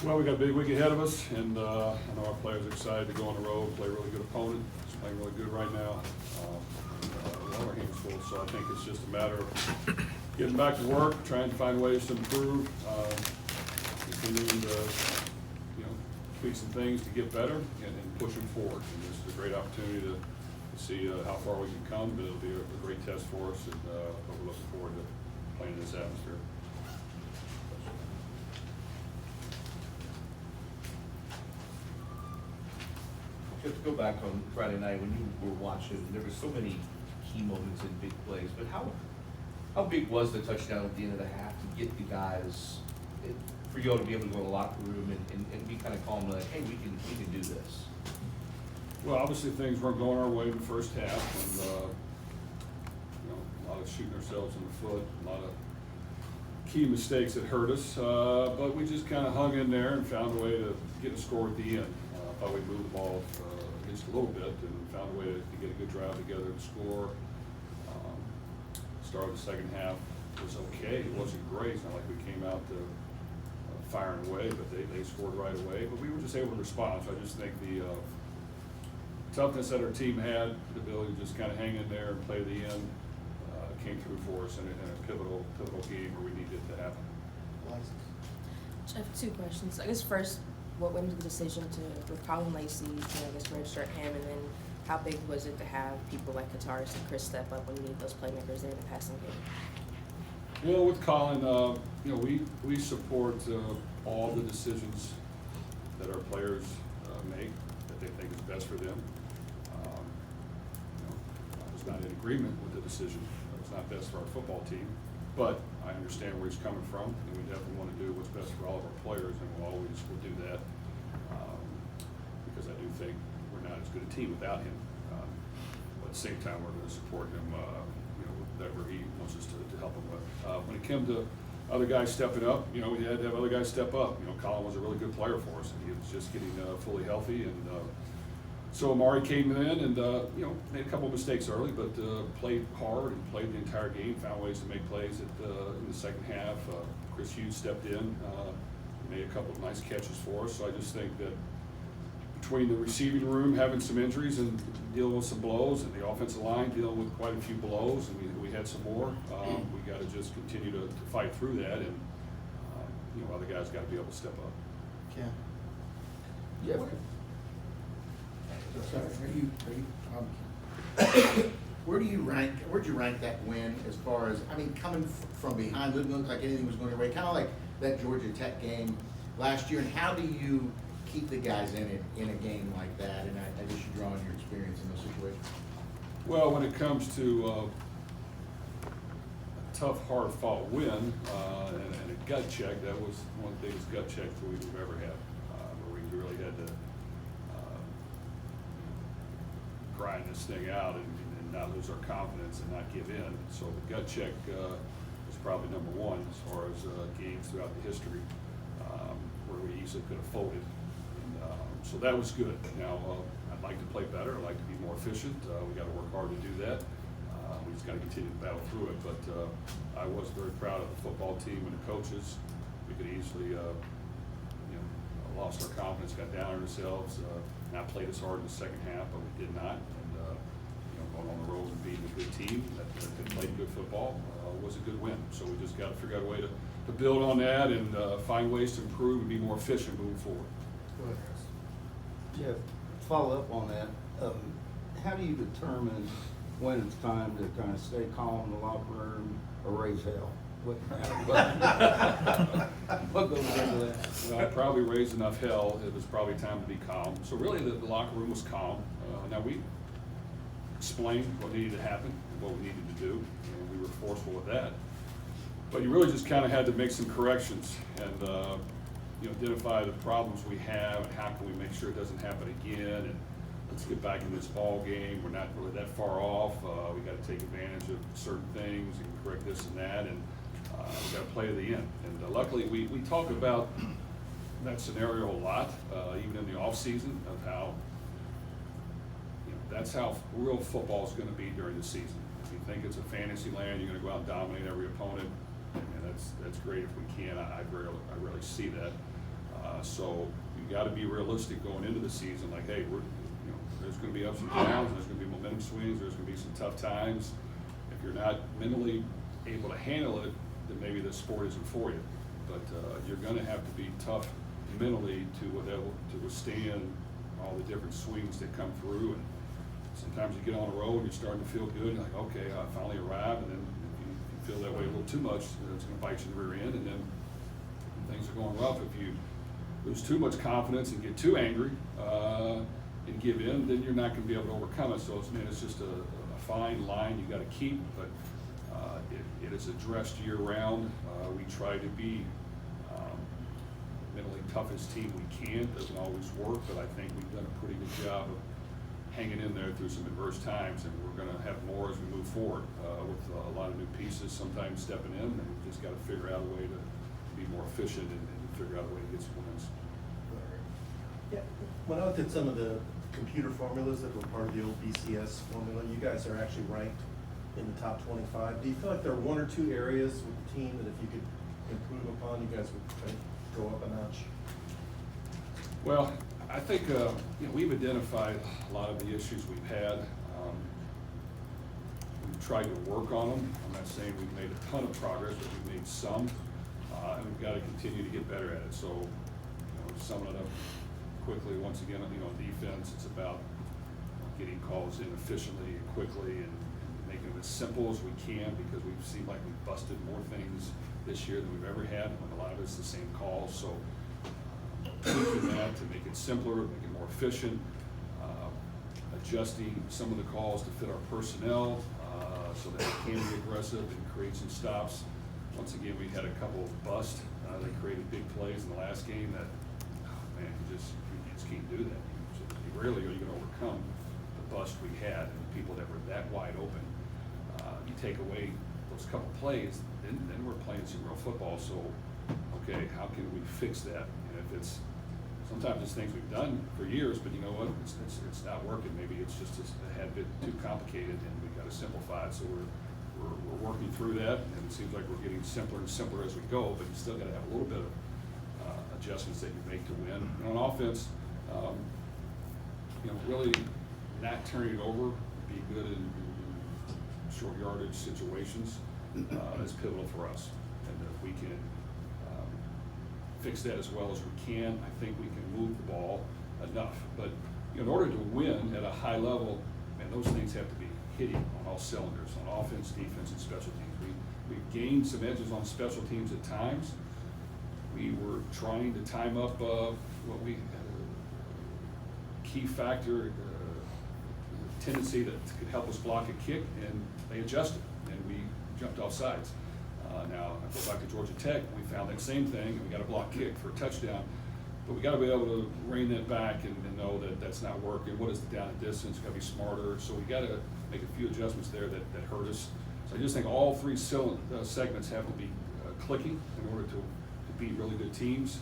Well, we got a big week ahead of us, and I know our players are excited to go on the road, play a really good opponent. He's playing really good right now. We have our hands full, so I think it's just a matter of getting back to work, trying to find ways to improve, continuing to, tweak some things to get better, and pushing forward. And this is a great opportunity to see how far we can come, but it'll be a great test for us, and we're looking forward to playing in this atmosphere. Just to go back on Friday night when you were watching, there were so many key moments and big plays, but how big was the touchdown at the end of the half to get the guys, for you all to be able to go in the locker room and be kind of calm, like, hey, we can do this? Well, obviously things weren't going our way in the first half, and a lot of shooting ourselves in the foot, a lot of key mistakes that hurt us, but we just kind of hung in there and found a way to get a score at the end. I thought we moved the ball just a little bit and found a way to get a good drive together and score. Start of the second half was okay. It wasn't great. It's not like we came out to firing away, but they scored right away. But we were just able to respond. So I just think the toughness that our team had, the ability to just kind of hang in there and play to the end, came through for us in a pivotal game where we needed it to happen. I have two questions. I guess first, what went into the decision with Colin Lacey to, redshirt him, and then how big was it to have people like Kataris and Chris step up when you need those playmakers there in the passing game? Well, with Colin, we support all the decisions that our players make that they think is best for them. I was not in agreement with the decision. It was not best for our football team, but I understand where he's coming from, and we definitely want to do what's best for all of our players, and we'll always will do that because I do think we're not as good a team without him. But at the same time, we're going to support him, whatever he wants us to help him with. When it came to other guys stepping up, we had to have other guys step up. Colin was a really good player for us, and he was just getting fully healthy, and so Amari came in and made a couple of mistakes early, but played hard and played the entire game. Found ways to make plays in the second half. Chris Hughes stepped in, made a couple of nice catches for us. So I just think that between the receiving room having some injuries and dealing with some blows, and the offensive line dealing with quite a few blows, and we had some more. We got to just continue to fight through that, and other guys got to be able to step up. Yeah. Jeff, where'd you rank that win as far as, coming from behind, didn't look like anything was going your way, kind of like that Georgia Tech game last year, and how do you keep the guys in it in a game like that? And I guess you draw on your experience in those situations. Well, when it comes to a tough, hard-fought win and a gut check, that was one of the biggest gut checks we've ever had, where we really had to grind this thing out and not lose our confidence and not give in. So the gut check is probably number one as far as games throughout the history where we easily could have folded. And, so that was good. Now, I'd like to play better. I'd like to be more efficient. We got to work hard to do that. We just got to continue to battle through it. But I was very proud of the football team and the coaches. We could easily lost our confidence, got down on ourselves, not played as hard in the second half, but we did not. And going on the road and beating a good team that played good football was a good win. So we just got to figure out a way to build on that and find ways to improve and be more efficient moving forward. Go ahead, Chris. Jeff, follow up on that. How do you determine when it's time to kind of stay calm in the locker room or raise hell? What goes into that? Well, I probably raised enough hell. It was probably time to be calm. So really the locker room was calm. Now we explained what needed to happen and what we needed to do, and we were forceful with that. But you really just kind of had to make some corrections and identify the problems we have and how can we make sure it doesn't happen again, and let's get back in this ball game. We're not really that far off. We got to take advantage of certain things and correct this and that, and we got to play to the end. And luckily we talk about that scenario a lot, even in the off season, of how that's how real football is going to be during the season. If you think it's a fantasy land, you're going to go out and dominate every opponent, and that's great if we can. I rarely see that. So you got to be realistic going into the season. Like, hey, there's going to be ups and downs. There's going to be momentum swings. There's going to be some tough times. If you're not mentally able to handle it, then maybe the sport isn't for you. But you're going to have to be tough mentally to withstand all the different swings that come through. And sometimes you get on the road and you're starting to feel good. You're like, okay, I finally arrived. And then if you feel that way a little too much, it's going to bite you in the rear end. And then when things are going rough, if you lose too much confidence and get too angry and give in, then you're not going to be able to overcome it. So it's just a fine line you got to keep. But it is addressed year round. We try to be mentally toughest team we can. Doesn't always work, but I think we've done a pretty good job of hanging in there through some adverse times, and we're going to have more as we move forward with a lot of new pieces, sometimes stepping in, and we've just got to figure out a way to be more efficient and figure out a way to get some wins. Yeah, when I looked at some of the computer formulas that were part of the old BCS formula, you guys are actually ranked in the top 25. Do you feel like there are one or two areas with the team that if you could improve upon, you guys would go up a notch? Well, I think we've identified a lot of the issues we've had. We've tried to work on them. I'm not saying we've made a ton of progress, but we've made some, and we've got to continue to get better at it. So, summing it up quickly, once again, defense, it's about getting calls in efficiently and quickly and making them as simple as we can, because we've seemed like we've busted more things this year than we've ever had, when a lot of it's the same calls. So tweaking that to make it simpler, make it more efficient, adjusting some of the calls to fit our personnel so that it can be aggressive and create some stops. Once again, we had a couple of busts that created big plays in the last game that, you just can't do that. Rarely are you going to overcome the bust we had and the people that were that wide open. You take away those couple plays, then we're playing some real football. So, okay, how can we fix that? And if sometimes it's things we've done for years, but you know what? It's not working. Maybe it's just a had bit too complicated, and we've got to simplify it. So we're working through that, and it seems like we're getting simpler and simpler as we go. But you still got to have a little bit of adjustments that you make to win. And on offense, really not turning it over, be good in short yardage situations is pivotal for us. And if we can fix that as well as we can, I think we can move the ball enough. But in order to win at a high level, those things have to be hitting on all cylinders, on offense, defense, and special teams. We've gained some edges on special teams at times. We were trying to time up what we key factor, tendency that could help us block a kick, and they adjusted, and we jumped off sides. Now, I go back to Georgia Tech, we found that same thing, and we got a block kick for a touchdown. But we got to be able to rein that back and know that that's not working. What is the down and distance? Got to be smarter. So we got to make a few adjustments there that hurt us. So I just think all three segments have to be clicking in order to beat really good teams.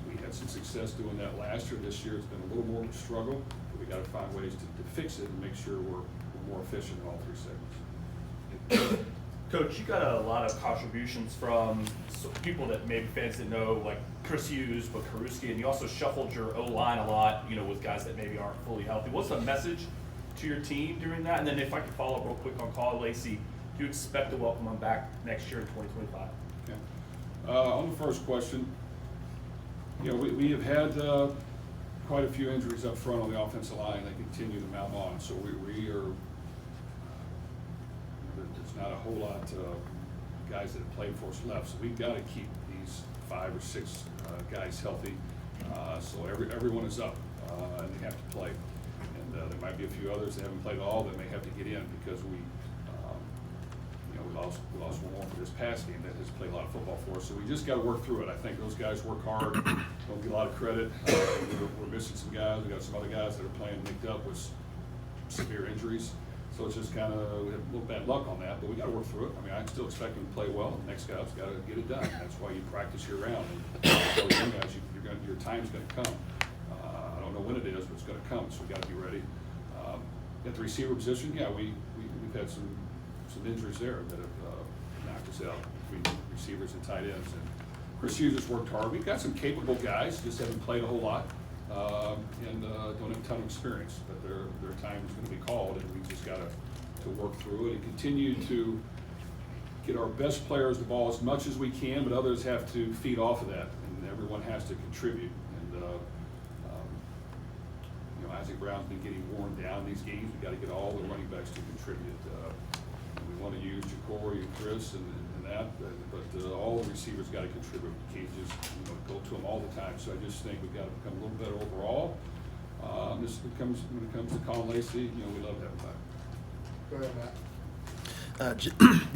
We had some success doing that last year. This year it's been a little more of a struggle, but we got to find ways to fix it and make sure we're more efficient in all three segments. Coach, you got a lot of contributions from people that maybe fans didn't know, like Chris Hughes, but Karuski, and you also shuffled your O-line a lot, with guys that maybe aren't fully healthy. What's the message to your team during that? And then if I could follow up real quick on Carl Lacey, do you expect to welcome him back next year in 2025? Okay. On the first question, we have had quite a few injuries up front on the offensive line. They continue to mount on, so we are. There's not a whole lot of guys that have played for us left, so we've got to keep these 5 or 6 guys healthy. So everyone is up, and they have to play. And there might be a few others that haven't played at all that may have to get in because we lost one more for this past game that has played a lot of football for us. So we just got to work through it. I think those guys work hard, don't get a lot of credit. We're missing some guys. We got some other guys that are playing nicked up with severe injuries. So it's just kind of, we have a little bad luck on that, but we got to work through it. I still expect them to play well. The next guy's got to get it done. That's why you practice year round. And tell the young guys, your time's going to come. I don't know when it is, but it's going to come. So we got to be ready. At the receiver position, we've had some injuries there that have knocked us out between receivers and tight ends. And Chris Hughes has worked hard. We've got some capable guys, just haven't played a whole lot, and don't have a ton of experience. But their time is going to be called, and we just got to work through it and continue to get our best players the ball as much as we can, but others have to feed off of that, and everyone has to contribute. And Isaac Brown's been getting worn down these games. We've got to get all the running backs to contribute. We want to use Ja'Cory and Chris and that, but all the receivers got to contribute. We can't just go to them all the time. So I just think we've got to become a little better overall. When it comes to Colin Lacey, we love that guy. Go ahead, Matt.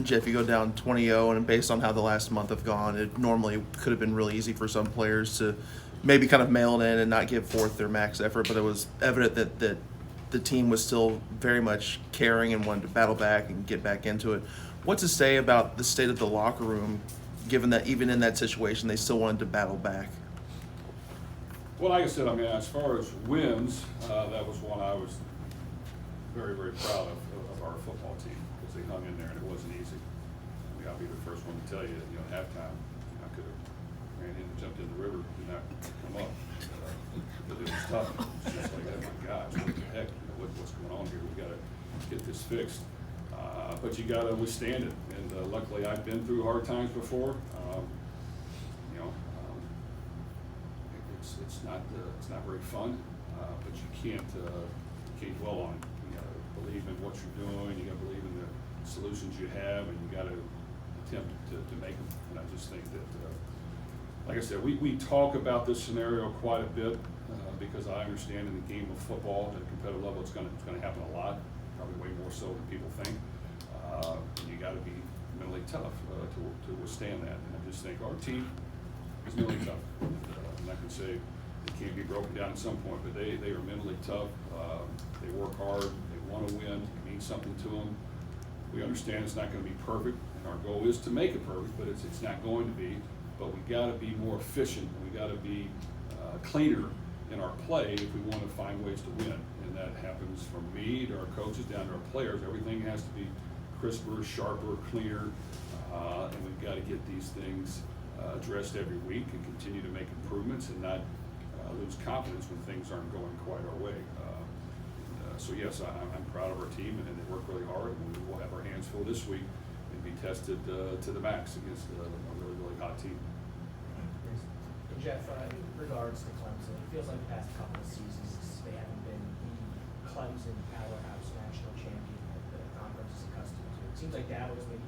Jeff, you go down 20-0, and based on how the last month have gone, it normally could have been really easy for some players to maybe kind of mail it in and not give forth their max effort, but it was evident that the team was still very much caring and wanted to battle back and get back into it. What to say about the state of the locker room, given that even in that situation, they still wanted to battle back? Well, like I said, as far as wins, that was one I was very, very proud of our football team, because they hung in there and it wasn't easy. I'll be the first one to tell you that, at halftime, I could have ran in and jumped in the river and did not come up. But it was tough. It was just like, oh my gosh, what the heck, what's going on here? We got to get this fixed. But you got to withstand it. And luckily, I've been through hard times before. It's not very fun, but you can't dwell on it. You got to believe in what you're doing. You got to believe in the solutions you have, and you got to attempt to make them. And I just think that, like I said, we talk about this scenario quite a bit because I understand in the game of football at a competitive level it's going to happen a lot, probably way more so than people think. You got to be mentally tough to withstand that. And I just think our team is mentally tough. And I can say it can't be broken down at some point, but they are mentally tough. They work hard. They want to win. It means something to them. We understand it's not going to be perfect, and our goal is to make it perfect, but it's not going to be. But we got to be more efficient. We got to be cleaner in our play if we want to find ways to win. And that happens from me to our coaches down to our players. Everything has to be crisper, sharper, cleaner, and we've got to get these things addressed every week and continue to make improvements and not lose confidence when things aren't going quite our way. So yes, I'm proud of our team, and they work really hard, and we will have our hands full this week and be tested to the max against a really, really hot team. And Jeff, in regards to Clemson, it feels like the past couple of seasons they haven't been the Clemson powerhouse national champion that the conference is accustomed to. It seems like Dabo's maybe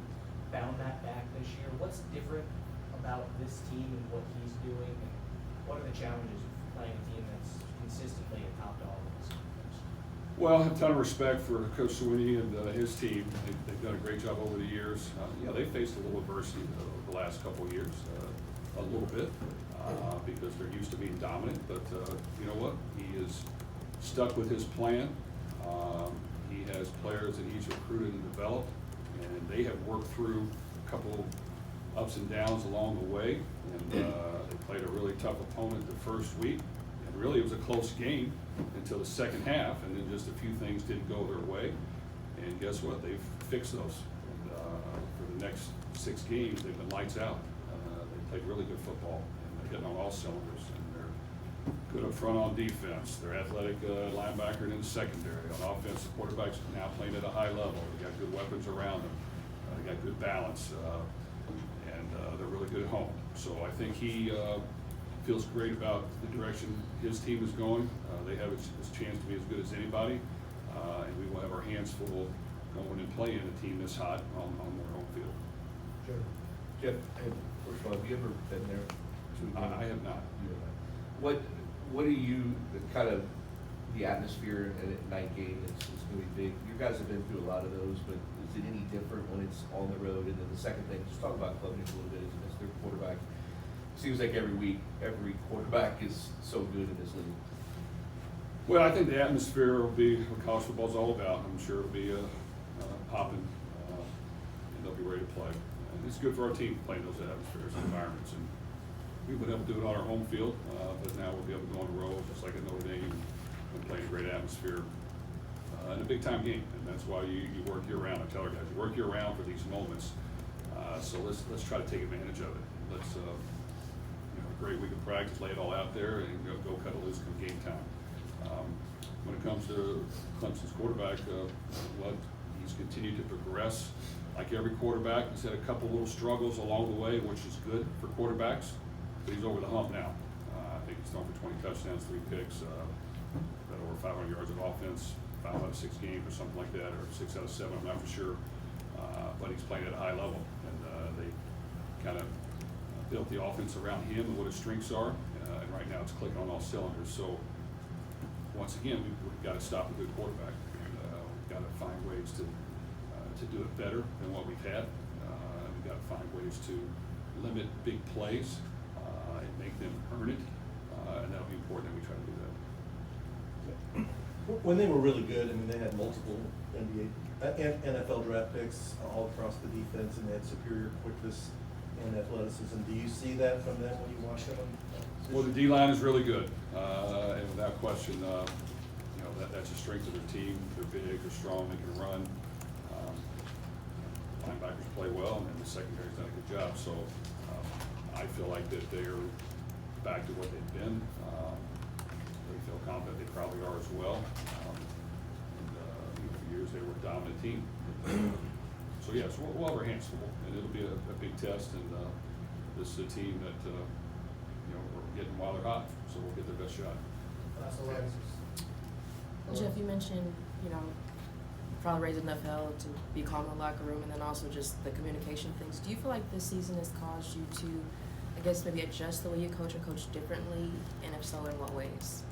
found that back this year. What's different about this team and what he's doing, and what are the challenges of playing a team that's consistently a top dog in this conference? Well, I have a ton of respect for Coach Sweeney and his team. They've done a great job over the years. They faced a little adversity the last couple of years, a little bit, because they're used to being dominant. But you know what? He is stuck with his plan. He has players that he's recruited and developed, and they have worked through a couple ups and downs along the way. And they played a really tough opponent the first week. And really, it was a close game until the second half, and then just a few things didn't go their way. And guess what? They've fixed those. And for the next 6 games, they've been lights out. They played really good football, and they're hitting on all cylinders. And they're good up front on defense. They're athletic linebacker in the secondary. On offense, the quarterback's now playing at a high level. They got good weapons around them. They got good balance, and they're really good at home. So I think he feels great about the direction his team is going. They have a chance to be as good as anybody, and we will have our hands full going and playing a team this hot on their home field. Sure. Jeff, first of all, have you ever been there? I have not. You have not. What do you, the atmosphere at a night game is going to be big. You guys have been through a lot of those, but is it any different when it's on the road? And then the second thing, just talk about Clemson a little bit as their quarterback. Seems like every week, every quarterback is so good in this league. Well, I think the atmosphere will be what college football is all about. I'm sure it'll be popping, and they'll be ready to play. And it's good for our team playing those atmospheres and environments. And we've been able to do it on our home field, but now we'll be able to go on the road, just like at Notre Dame, and play a great atmosphere in a big-time game. And that's why you work year-round. I tell our guys, you work year-round for these moments. So let's try to take advantage of it. Let's a great week of practice, lay it all out there, and go cut it loose come game time. When it comes to Clemson's quarterback, he's continued to progress. Like every quarterback, he's had a couple little struggles along the way, which is good for quarterbacks, but he's over the hump now. I think he's thrown for 20 touchdowns, 3 picks, got over 500 yards of offense, 5 out of 6 games or something like that, or 6 out of 7, I'm not for sure. But he's playing at a high level, and they kind of built the offense around him and what his strengths are, and right now it's clicking on all cylinders. So once again, we've got to stop a good quarterback, and we've got to find ways to do it better than what we've had. We've got to find ways to limit big plays and make them earn it, and that'll be important that we try to do that. When they were really good, I mean, they had multiple NFL draft picks all across the defense, and they had superior quickness and athleticism. Do you see that from them when you watch them? Well, the D-line is really good, and without question, that's a strength of their team. They're big, they're strong, they can run. Linebackers play well, and then the secondary's done a good job. So I feel like that they're back to what they've been. They feel confident they probably are as well. For years they were a dominant team. So yes, we'll have our hands full, and it'll be a big test. And this is a team that we're getting while they're hot, so we'll get their best shot. Jeff, you mentioned, probably raise enough hell to be calm in the locker room, and then also just the communication things. Do you feel like this season has caused you to, I guess, maybe adjust the way you coach or coach differently, and if so, in what ways?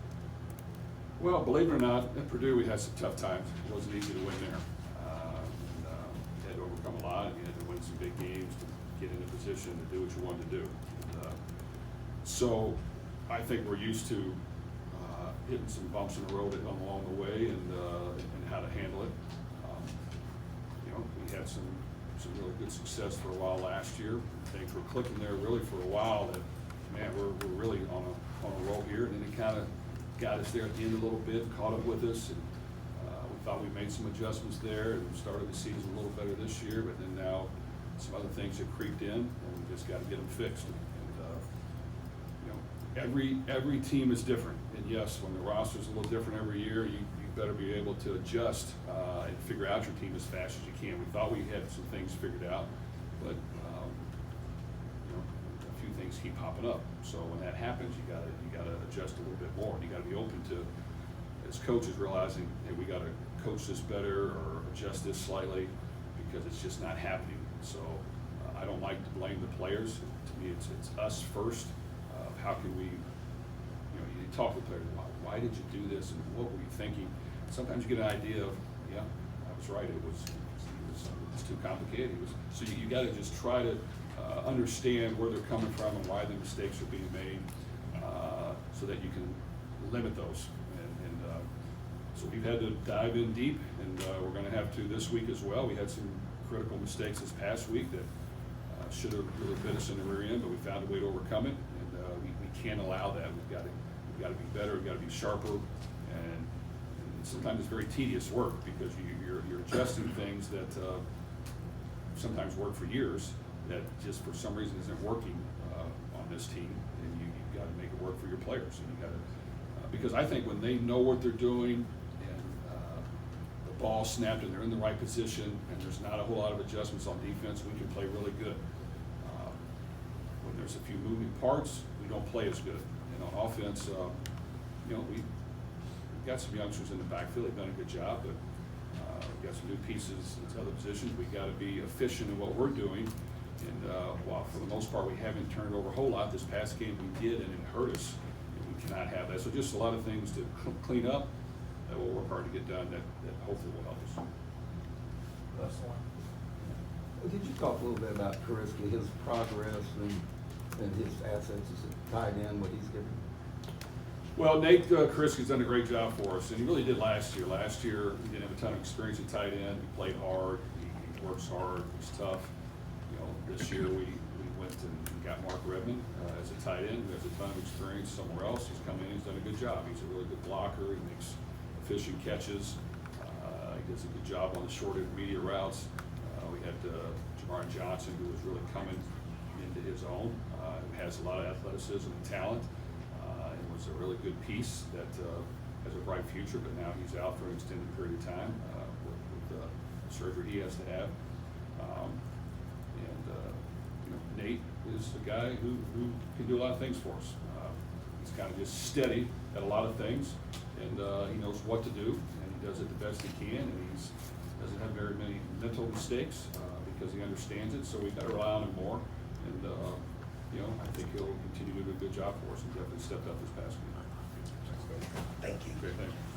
Well, believe it or not, at Purdue we had some tough times. It wasn't easy to win there. You had to overcome a lot, and you had to win some big games to get in a position to do what you wanted to do. So I think we're used to hitting some bumps in the road along the way, and how to handle it. We had some really good success for a while last year. Things were clicking there really for a while. That man, we're really on a roll here, and then it kind of got us there at the end a little bit, caught up with us, and we thought we made some adjustments there and started the season a little better this year. But then now some other things have creeped in, and we just got to get them fixed. Every team is different, and yes, when the roster is a little different every year, you better be able to adjust and figure out your team as fast as you can. We thought we had some things figured out, but a few things keep popping up. So when that happens, you gotta adjust a little bit more, and you gotta be open to, as coaches, realizing, hey, we gotta coach this better or adjust this slightly because it's just not happening. So I don't like to blame the players. To me, it's us first. How can we, you talk to players, why did you do this, and what were you thinking? Sometimes you get an idea of, yeah, I was right, it was too complicated. So you got to just try to understand where they're coming from and why the mistakes are being made, so that you can limit those. And so we've had to dive in deep, and we're going to have to this week as well. We had some critical mistakes this past week that should have really bit us in the rear end, but we found a way to overcome it. We can't allow that. We've got to be better. We've got to be sharper, and sometimes it's very tedious work because you're adjusting things that sometimes work for years that just for some reason isn't working on this team, and you've got to make it work for your players. And you got to because I think when they know what they're doing and the ball snapped and they're in the right position and there's not a whole lot of adjustments on defense, we can play really good. When there's a few moving parts, we don't play as good. And on offense, we've got some youngsters in the backfield. They've done a good job, but we've got some new pieces in other positions. We've got to be efficient in what we're doing. And while for the most part we haven't turned over a whole lot, this past game we did, and it hurt us. And we cannot have that. So just a lot of things to clean up that we'll work hard to get done that hopefully will help us. Could you talk a little bit about Kariski, his progress and his assets as a tight end, what he's given? Well, Nate Kariski's done a great job for us, and he really did last year. Last year, he didn't have a ton of experience at tight end. He played hard. He works hard. He's tough. This year we went and got Mark Redmond as a tight end, who has a ton of experience somewhere else. He's come in. He's done a good job. He's a really good blocker. He makes efficient catches. He does a good job on the short intermediate routes. We had Jamar Johnson, who was really coming into his own. has a lot of athleticism and talent, and was a really good piece that has a bright future, but now he's out for an extended period of time with the surgery he has to have. Nate is a guy who can do a lot of things for us. He's kind of just steady at a lot of things, and he knows what to do, and he does it the best he can, and he doesn't have very many mental mistakes because he understands it, so we've got to rely on him more. And I think he'll continue to do a good job for us, and definitely stepped up this past week. Thank you. Great, thank you.